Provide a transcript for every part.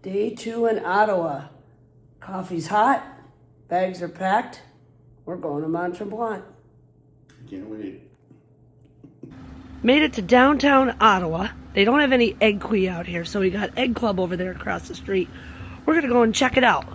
Day 2 in Ottawa. Coffee's hot. Bags are packed. We're going to Mont-Tremblant. Can't wait. Made it to downtown Ottawa. They don't have any egg kui out here, so we got Egg Club over there across the street. We're gonna go and check it out.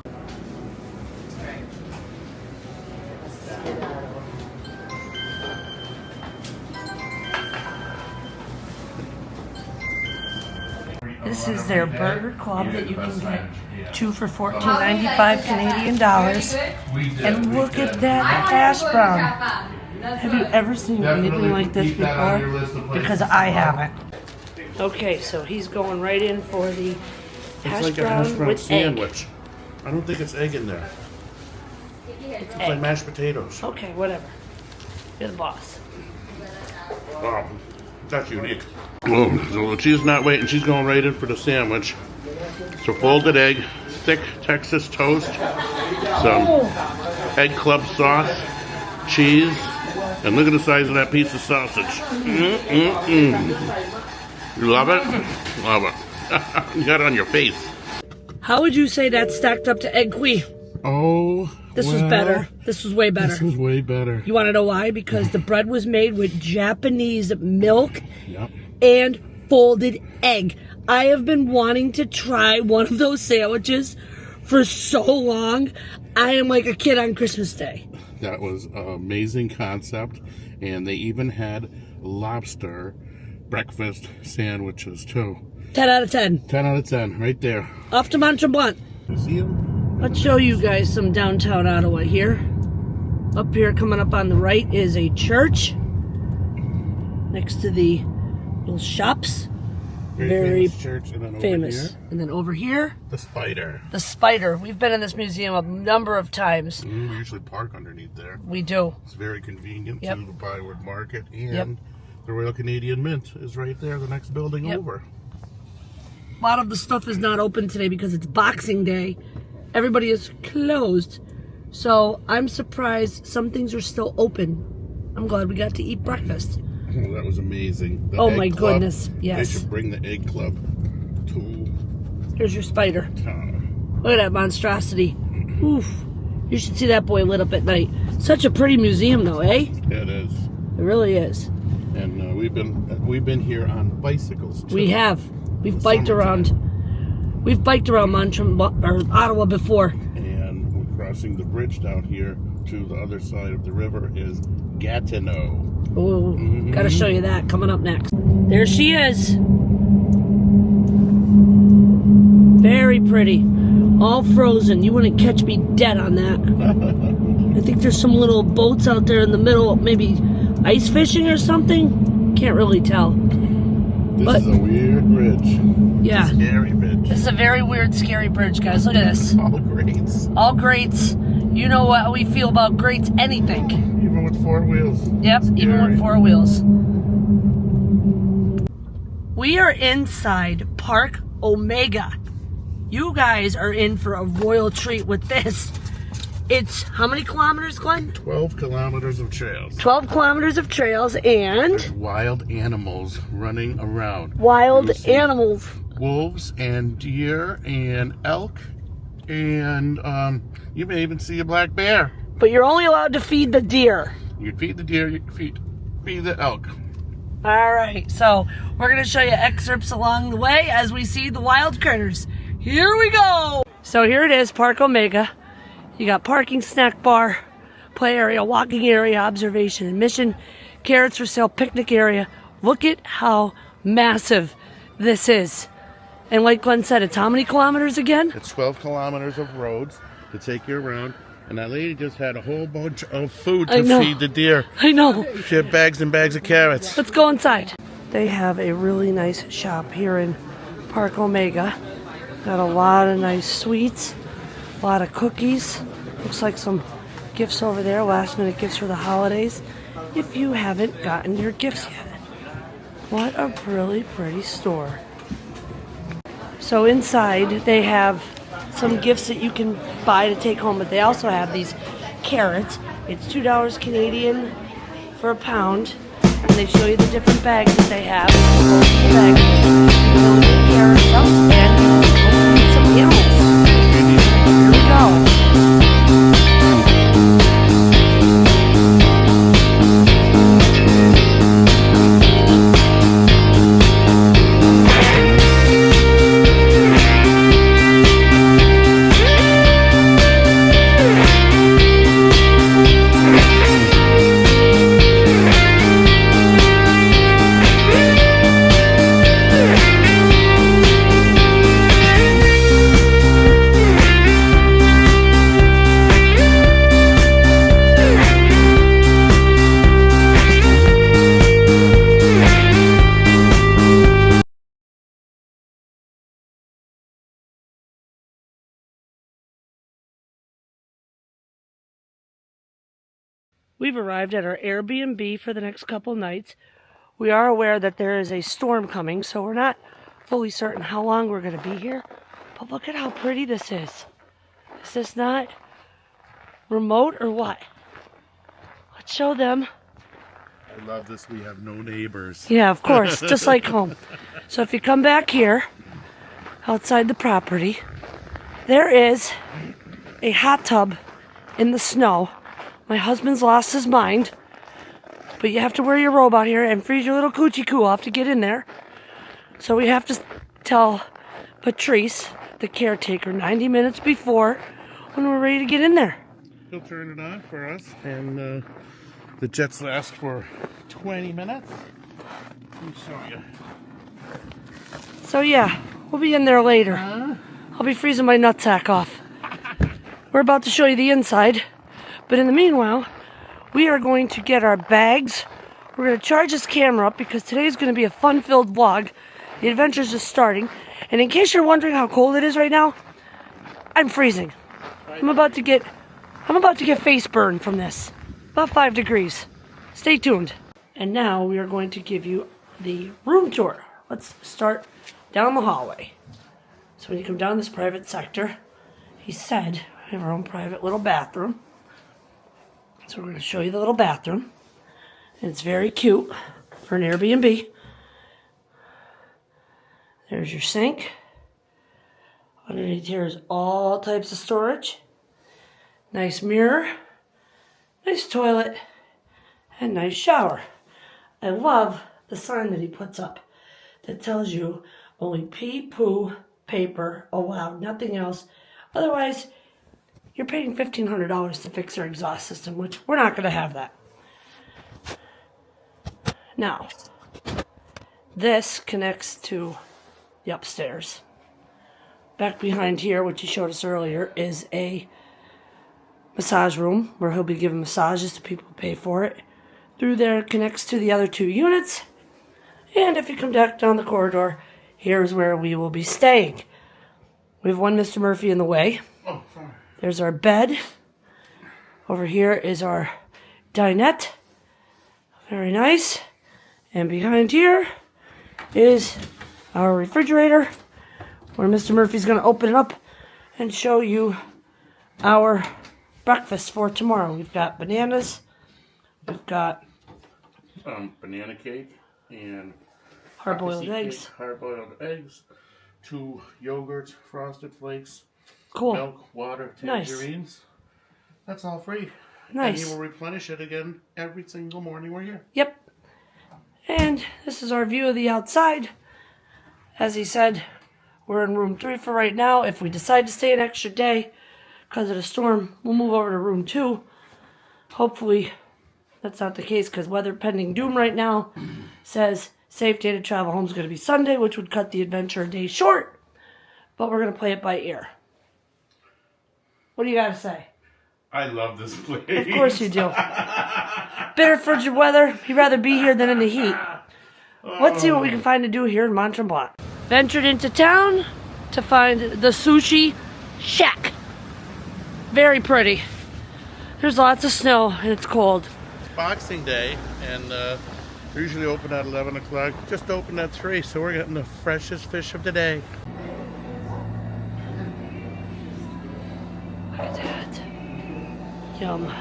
This is their burger club that you can get 2 for $14.95 Canadian dollars. And look at that hash brown. Have you ever seen anything like this before? Because I haven't. Okay, so he's going right in for the hash brown with sandwich. egg. I don't think it's egg in there. It's Like egg. mashed potatoes. Okay, whatever. You're the boss. Wow, that's unique. Oh, so she's not waiting. She's going right in for the sandwich. So folded egg, thick Texas toast, some Egg Club sauce, cheese, and look at the size of that piece of sausage. You love it? Love it. You got it on your face. How would you say that stacked up to egg kui? Oh, This was better. This was way better. This was way better. You want to know why? Because the bread was made with Japanese milk Yep. and folded egg. I have been wanting to try one of those sandwiches for so long. I am like a kid on Christmas Day. That was an amazing concept. And they even had lobster breakfast sandwiches too. 10 out of 10. 10 out of 10, right there. Off to Mont-Tremblant. You see them? Let's show you guys some downtown Ottawa here. Up here, coming up on the right, is a church next to the little shops. Very famous church. And then famous. over here, And then over here, the spider. the spider. We've been in this museum a number of times. We usually park underneath there. We do. It's very convenient Yep. to the Byward Market. And Yep. the Royal Canadian Mint is right there, the next building Yep. over. A lot of the stuff is not open today because it's Boxing Day. Everybody is closed. So I'm surprised some things are still open. I'm glad we got to eat breakfast. Oh, that was amazing. The Oh Egg my Club, goodness, yes. They should bring the Egg Club to Here's your spider. town. Look at that monstrosity. Oof. You should see that boy lit up at night. Such a pretty museum though, eh? It is. It really is. And we've been here on bicycles too. We have. We've biked around. We've biked around Mont-Tremblant or Ottawa before. And we're crossing the bridge down here to the other side of the river is Gatineau. Oh, gotta show you that coming up next. There she is. Very pretty. All frozen. You wouldn't catch me dead on that. I think there's some little boats out there in the middle, maybe ice fishing or something. Can't really tell. This is a weird bridge. Yeah. It's a scary bridge. This is a very weird, scary bridge, guys. Look at this. All greats. All greats. You know what we feel about greats, anything. Even with 4 wheels. Yep, Scary. even with 4 wheels. We are inside Park Omega. You guys are in for a royal treat with this. It's how many kilometers, Glenn? 12 kilometers of trails. 12 kilometers of trails and Wild animals running around. wild You see animals. Wolves and deer and elk. And you may even see a black bear. But you're only allowed to feed the deer. You can feed the deer, you can feed the elk. All right, so we're going to show you excerpts along the way as we see the wild critters. Here we go. So here it is, Park Omega. You got parking, snack bar, play area, walking area, observation, admission, carrots for sale, picnic area. Look at how massive this is. And like Glenn said, it's how many kilometers again? It's 12 kilometers of roads to take you around. And that lady just had a whole bunch of food I to know. feed the deer. I know. She had bags and bags of carrots. Let's go inside. They have a really nice shop here in Park Omega. Got a lot of nice sweets, a lot of cookies. Looks like some gifts over there, last minute gifts for the holidays. If you haven't gotten your gifts yet. What a really pretty store. So inside they have some gifts that you can buy to take home, but they also have these carrots. It's $2 Canadian for a pound. And they show you the different bags that they have. The bag, you can carrots up and some We've arrived at our Airbnb for the next couple nights. We are aware that there is a storm coming, so we're not fully certain how long we're going to be here. But look at how pretty this is. Is this not remote or what? Let's show them. I love this. We have no neighbors. Yeah, of course, just like home. So if you come back here, outside the property, there is a hot tub in the snow. My husband's lost his mind, but you have to wear your robe out here and freeze your little coochie coo off to get in there. So we have to tell Patrice, the caretaker, 90 minutes before when we're ready to get in there. He'll turn it on for us, and the jets last for 20 minutes. Let me show you. So yeah, we'll be in there later. I'll be freezing my nutsack off. We're about to show you the inside, but in the meanwhile, we are going to get our bags. We're going to charge this camera up because today's going to be a fun-filled vlog. The adventure's just starting. And in case you're wondering how cold it is right now, I'm freezing. I'm about to get face burn from this. About 5 degrees. Stay tuned. And now we are going to give you the room tour. Let's start down the hallway. So when you come down this private sector, he said we have our own private little bathroom. So we're going to show you the little bathroom. And it's very cute for an Airbnb. There's your sink. Underneath here is all types of storage. Nice mirror. Nice toilet. And nice shower. I love the sign that he puts up that tells you only pee, poo, paper allowed, nothing else. Otherwise, you're paying $1,500 to fix our exhaust system, which we're not going to have that. Now, this connects to the upstairs. Back behind here, which he showed us earlier, is a massage room where he'll be giving massages to people who pay for it. Through there connects to the other 2 units. And if you come back down the corridor, here's where we will be staying. We have one Mr. Murphy in the way. Oh, sorry. There's our bed. Over here is our dinette. Very nice. And behind here is our refrigerator, where Mr. Murphy's going to open it up and show you our breakfast for tomorrow. We've got bananas. We've got banana cake and hard-boiled eggs. Hard-boiled eggs, 2 yogurts, frosted flakes, Cool. milk, water, Nice. tangerines. That's all free. Nice. And you will replenish it again every single morning we're here. Yep. And this is our view of the outside. As he said, we're in room 3 for right now. If we decide to stay an extra day because of the storm, we'll move over to room 2. Hopefully that's not the case because weather pending doom right now says safe day to travel home is going to be Sunday, which would cut the adventure a day short. But we're going to play it by ear. What do you got to say? I love this place. Of course you do. Bitter frigid weather. You'd rather be here than in the heat. Let's see what we can find to do here in Mont-Tremblant. Ventured into town to find the Sushi Shack. Very pretty. There's lots of snow and it's cold. It's Boxing Day, and they're usually open at 11 o'clock. Just opened at 3, so we're getting the freshest fish of the day. Look at that. Yum.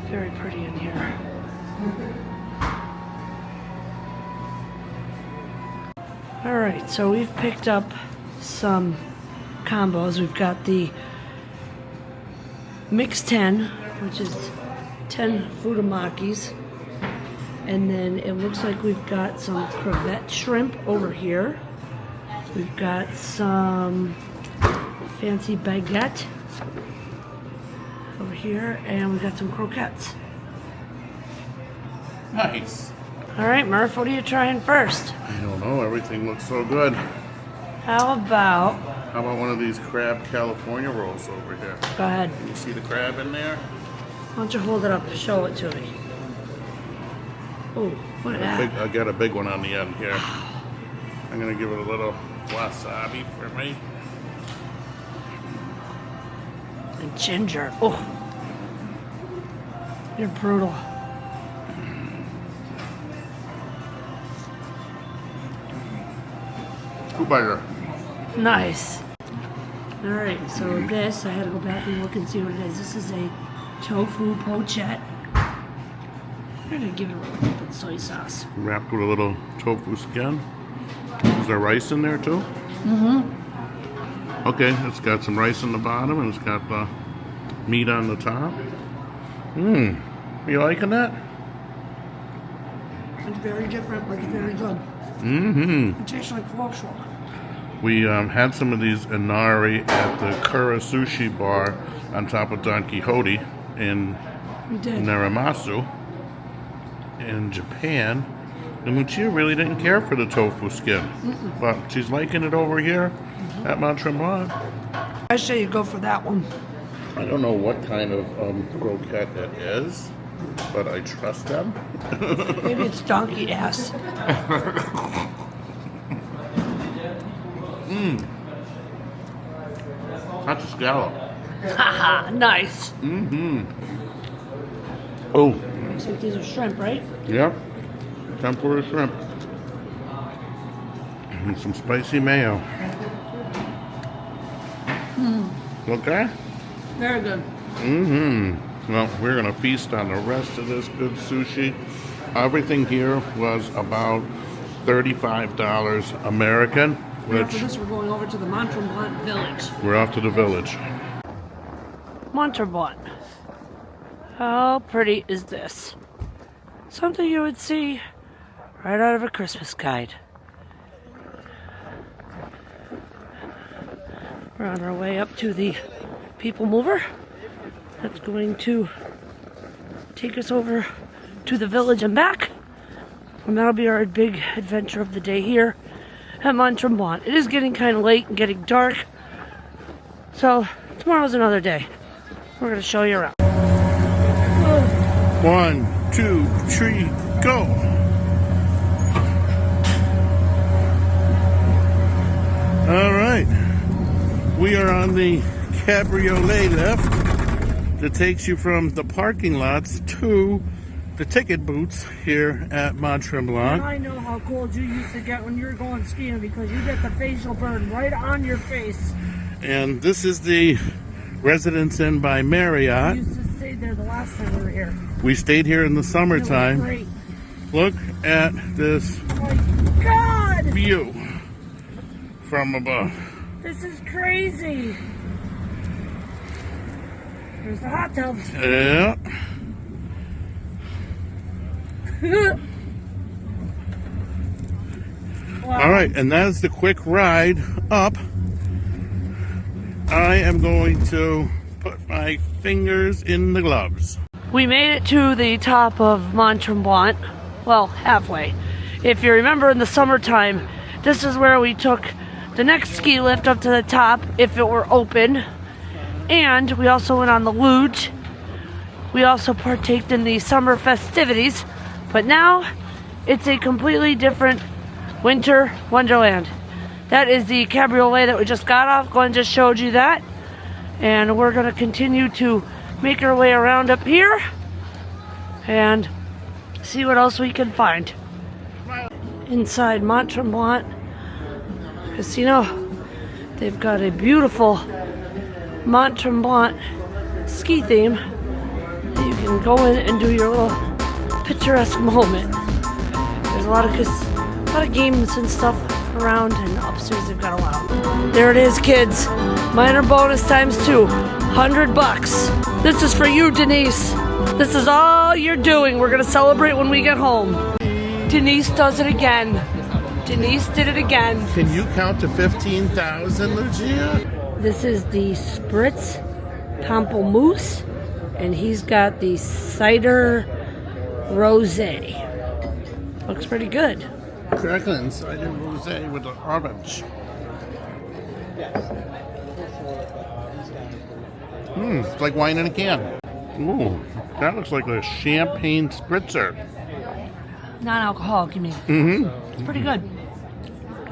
Very pretty in here. Alright, so we've picked up some combos. We've got the Mix 10, which is 10 fudamakis. And then it looks like we've got some crevette shrimp over here. We've got some fancy baguette over here, and we've got some croquettes. Nice. All right, Murph, what are you trying first? I don't know. Everything looks so good. How about one of these crab California rolls over here? Go ahead. You see the crab in there? Why don't you hold it up and show it to me? Oh, what is that? I got a big one on the end here. I'm gonna give it a little wasabi for me. And ginger. Oh. You're brutal. Scoop biter. Nice. Alright, so this, I had to go back and look and see what it is. This is a tofu pochette. I'm gonna give it a little bit of soy sauce. Wrapped with a little tofu skin. Is there rice in there too? Mm-hmm. Okay, it's got some rice on the bottom and it's got the meat on the top. Mmm. You liking that? It's very different, but it's very good. Mm-hmm. It tastes like coleslaw. We had some of these inari at the Kura Sushi bar on top of Don Quixote in We did. Naramasu in Japan. And Lucia really didn't care for the tofu skin. But she's liking it over here at Mont-Tremblant. I say you go for that one. I don't know what kind of croquette it is, but I trust them. Maybe it's donkey ass. That's a scallop. Haha, nice. Mm-hmm. Oh, Looks like these are shrimp, right? yep. Tempura shrimp. And some spicy mayo. Okay? Very good. Mm-hmm. Well, we're going to feast on the rest of this good sushi. Everything here was about $35 American, which After this, we're going over to the Mont-Tremblant village. we're off to the village. Mont-Tremblant. How pretty is this? Something you would see right out of a Christmas guide. We're on our way up to the people mover. That's going to take us over to the village and back. And that'll be our big adventure of the day here at Mont-Tremblant. It is getting kind of late and getting dark. So tomorrow's another day. We're going to show you around. 1, 2, 3, go! All right. We are on the cabriolet lift that takes you from the parking lots to the ticket booths here at Mont-Tremblant. I know how cold you used to get when you were going skiing because you get the facial burn right on your face. And this is the Residence Inn by Marriott. We used to stay there the last time we were here. We stayed here in the It was summertime. great. Look at this Oh my God! view from above. This is crazy. There's the hot tub. Yeah. Wow. All right, and that is the quick ride up. I am going to put my fingers in the gloves. We made it to the top of Mont-Tremblant. Well, halfway. If you remember in the summertime, this is where we took the next ski lift up to the top if it were open. And we also went on the luge. We also partaked in the summer festivities. But now, it's a completely different winter wonderland. That is the cabriolet that we just got off. Glenn just showed you that. And we're going to continue to make our way around up here and see what else we can find. Inside Mont-Tremblant Casino, they've got a beautiful Mont-Tremblant ski theme that you can go in and do your little picturesque moment. There's a lot of games and stuff around, and upstairs they've got a lot. There it is, kids. Minor bonus times 2. $100. This is for you, Denise. This is all you're doing. We're gonna celebrate when we get home. Denise does it again. Denise did it again. Can you count to 15,000, Lucia? This is the Spritz Pamplemousse, and he's got the cider rosé. Looks pretty good. Cracklin cider rosé with the orange. It's like wine in a can. Ooh, that looks like a champagne spritzer. Non-alcoholic, you mean? Mm-hmm. It's pretty good.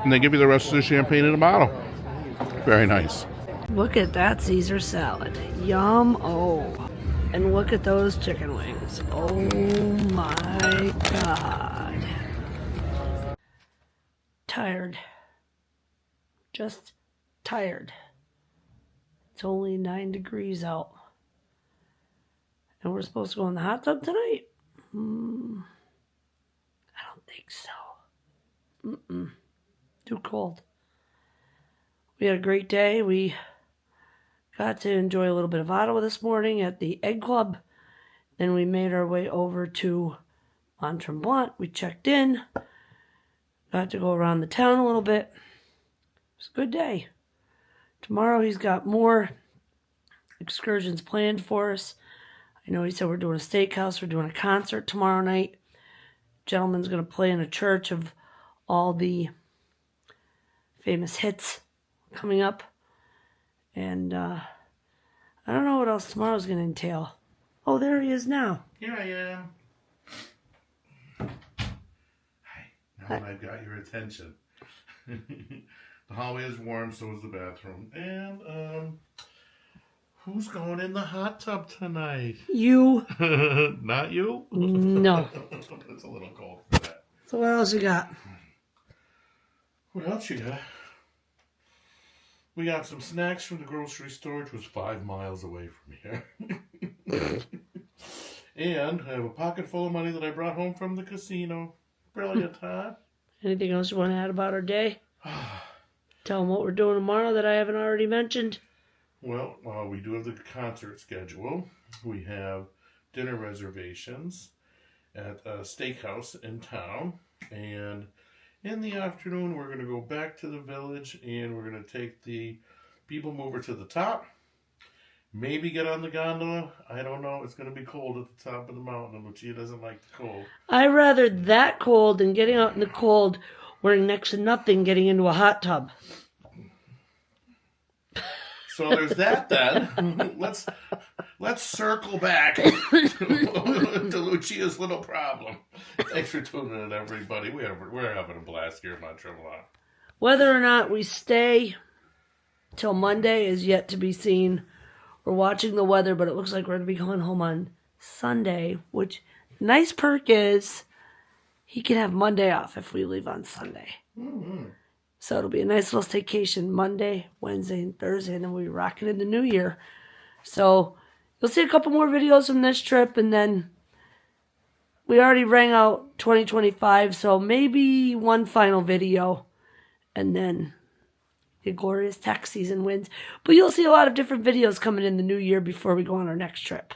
And they give you the rest of the champagne in a bottle. Very nice. Look at that Caesar salad. Yum. Oh. And look at those chicken wings. Oh my God. Tired. Just tired. It's only 9 degrees out. And we're supposed to go in the hot tub tonight? I don't think so. Too cold. We had a great day. We got to enjoy a little bit of Ottawa this morning at the Egg Club. Then we made our way over to Mont-Tremblant. We checked in. Got to go around the town a little bit. It was a good day. Tomorrow he's got more excursions planned for us. I know he said we're doing a steakhouse. We're doing a concert tomorrow night. Gentleman's going to play in a church of all the famous hits coming up. And I don't know what else tomorrow's going to entail. Oh, there he is now. Here I am. Hi. Now that I've got your attention. The hallway is warm, so is the bathroom. And, who's going in the hot tub tonight? You. Not you? No. It's a little cold for that. So what else you got? What else you got? We got some snacks from the grocery store, which was 5 miles away from here. And I have a pocket full of money that I brought home from the casino. Brilliant, huh? Anything else you want to add about our day? Tell them what we're doing tomorrow that I haven't already mentioned. Well, we do have the concert schedule. We have dinner reservations at a steakhouse in town. And in the afternoon, we're going to go back to the village and we're going to take the people mover to the top. Maybe get on the gondola. I don't know. It's going to be cold at the top of the mountain, and Lucia doesn't like the cold. I'd rather that cold than getting out in the cold wearing next to nothing getting into a hot tub. So there's that then. Let's circle back to Lucia's little problem. Thanks for tuning in, everybody. We're having a blast here in Mont-Tremblant. Whether or not we stay till Monday is yet to be seen. We're watching the weather, but it looks like we're going to be going home on Sunday, which nice perk is he can have Monday off if we leave on Sunday. Mm-hmm. So it'll be a nice little staycation Monday, Wednesday, and Thursday, and then we'll be rocking in the new year. So you'll see a couple more videos from this trip, and then we already rang out 2025, so maybe one final video, and then the glorious tax season wins. But you'll see a lot of different videos coming in the new year before we go on our next trip.